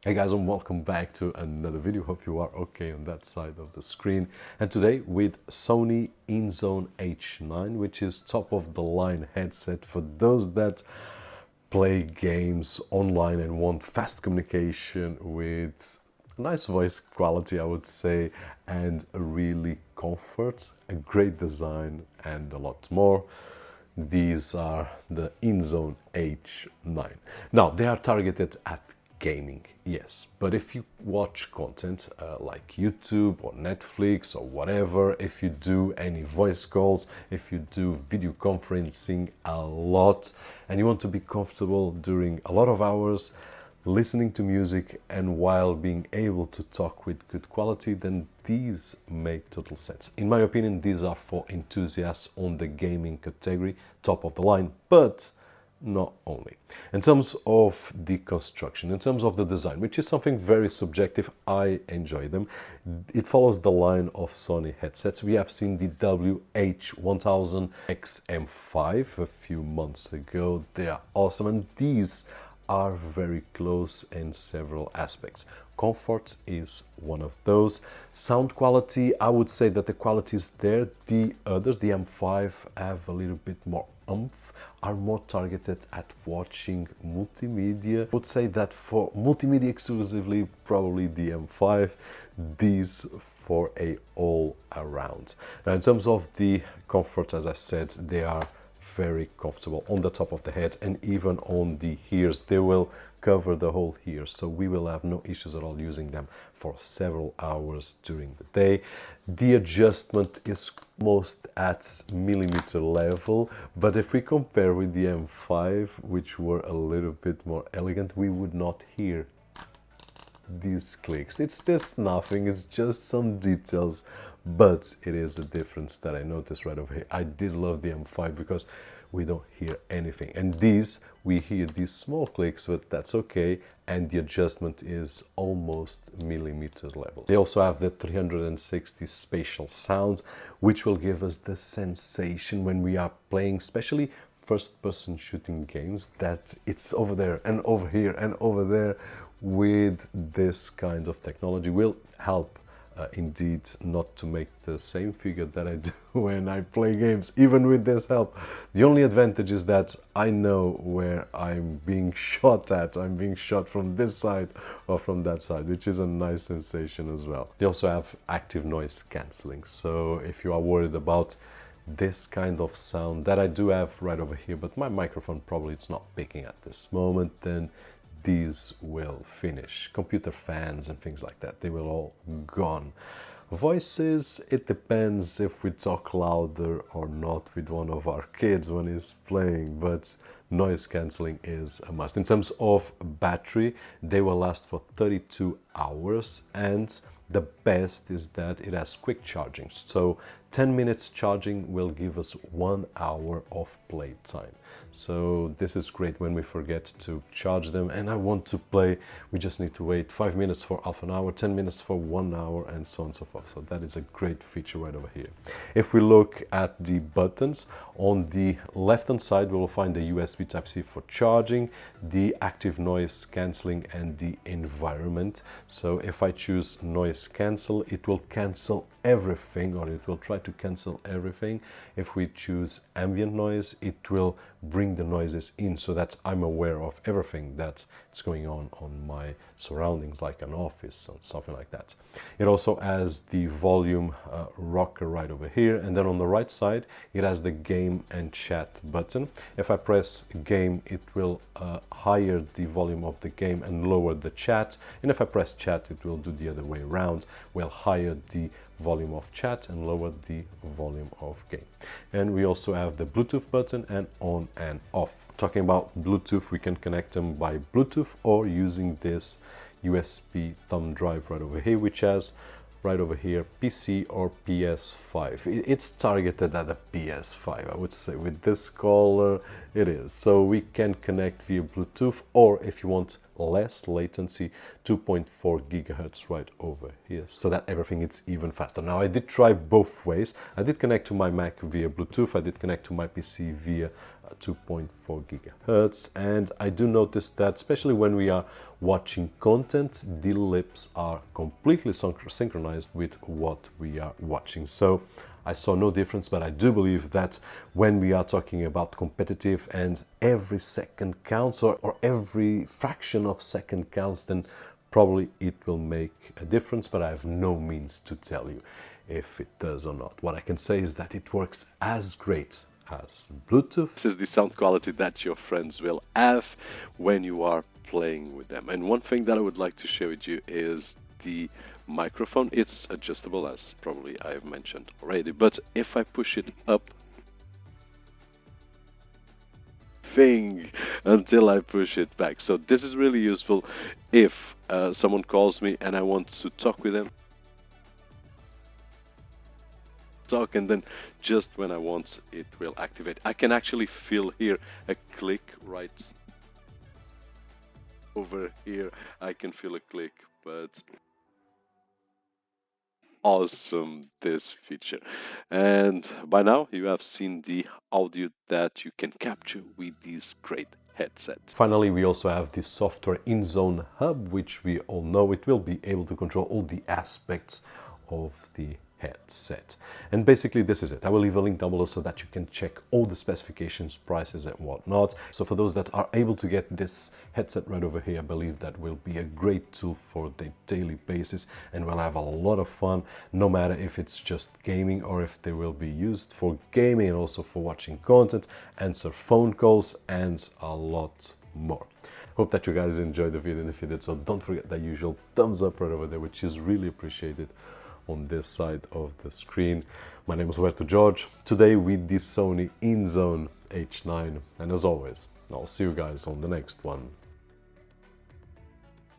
Hey guys, and welcome back to another video. Hope you are okay on that side of the screen. And today with Sony Inzone H9, which is top of the line headset for those that play games online and want fast communication with a nice voice quality, I would say, and a really comfort, a great design, and a lot more. These are the Inzone H9. Now, they are targeted at gaming, yes, but if you watch content like YouTube or Netflix or whatever, if you do any voice calls, if you do video conferencing a lot and you want to be comfortable during a lot of hours listening to music and while being able to talk with good quality, then these make total sense. In my opinion, these are for enthusiasts on the gaming category, top of the line, but not only. In terms of the construction, in terms of the design, which is something very subjective, I enjoy them. It follows the line of Sony headsets. We have seen the WH-1000 XM5 a few months ago. They are awesome, and these are very close in several aspects. Comfort is one of those. Sound quality, I would say that the quality is there. The others, the M5, have a little bit more oomph, are more targeted at watching multimedia. I would say that for multimedia exclusively, probably the M5, these for a all around. Now, in terms of the comfort, as I said, they are very comfortable on the top of the head and even on the ears. They will cover the whole ear, so we will have no issues at all using them for several hours during the day. The adjustment is most at millimeter level, but if we compare with the M5, which were a little bit more elegant, we would not hear these clicks. It's just nothing, it's just some details, but it is a difference that I noticed right over here. I did love the M5 because we don't hear anything, and these we hear these small clicks, but that's okay, and the adjustment is almost millimeter level. They also have the 360 spatial sound, which will give us the sensation when we are playing, especially first-person shooting games, that it's over there and over here and over there. With this kind of technology will help indeed not to make the same figure that I do when I play games, even with this help. The only advantage is that I know where I'm being shot at. I'm being shot from this side or from that side, which is a nice sensation as well. They also have active noise cancelling, so if you are worried about this kind of sound that I do have right over here, but my microphone probably it's not picking at this moment, then these will finish. Computer fans and things like that, they will all gone. Voices, it depends if we talk louder or not with one of our kids when he's playing, but noise cancelling is a must. In terms of battery, they will last for 32 hours, and the best is that it has quick charging. So 10 minutes charging will give us 1 hour of play time. So this is great when we forget to charge them and I want to play. We just need to wait 5 minutes for half an hour, 10 minutes for 1 hour, and so on and so forth. So that is a great feature right over here. If we look at the buttons, on the left hand side we will find the USB Type-C for charging, the active noise cancelling, and the environment. So if I choose noise cancel, it will cancel everything, or it will try to cancel everything. If we choose ambient noise, it will bring the noises in so that I'm aware of everything that's going on my surroundings, like an office or something like that. It also has the volume rocker right over here, and then on the right side it has the game and chat button. If I press game, it will higher the volume of the game and lower the chat, and if I press chat, it will do the other way around, will higher the volume of chat and lower the volume of game. And we also have the Bluetooth button and on and off. Talking about Bluetooth, we can connect them by Bluetooth or using this USB thumb drive right over here, which has right over here PC or PS5. It's targeted at a PS5, I would say. With this color, it is. So we can connect via Bluetooth, or if you want less latency, 2.4 gigahertz right over here, so that everything is even faster. Now I did try both ways. I did connect to my Mac via Bluetooth, I did connect to my PC via 2.4 gigahertz, and I do notice that especially when we are watching content, the lips are completely synchronized with what we are watching. So I saw no difference, but I do believe that when we are talking about competitive and every second counts, or every fraction of second counts, then probably it will make a difference, but I have no means to tell you if it does or not. What I can say is that it works as great as Bluetooth. This is the sound quality that your friends will have when you are playing with them. And one thing that I would like to share with you is the microphone. It's adjustable, as probably I have mentioned already, but if I push it up thing until I push it back. So this is really useful if someone calls me and I want to talk with them, and then just when I want, it will activate. I can actually feel here a click right over here. I can feel a click, but awesome, this feature. And by now you have seen the audio that you can capture with these great headsets. Finally, we also have the software Inzone Hub, which we all know it will be able to control all the aspects of the headset. And basically this is it. I will leave a link down below so that you can check all the specifications, prices and whatnot. So for those that are able to get this headset right over here, I believe that will be a great tool for the daily basis, and we'll have a lot of fun, no matter if it's just gaming or if they will be used for gaming and also for watching content, answer phone calls and a lot more. Hope that you guys enjoyed the video, and if you did so, don't forget that usual thumbs up right over there, which is really appreciated on this side of the screen. My name is Roberto Jorge, today with the Sony Inzone H9, and as always, I'll see you guys on the next one.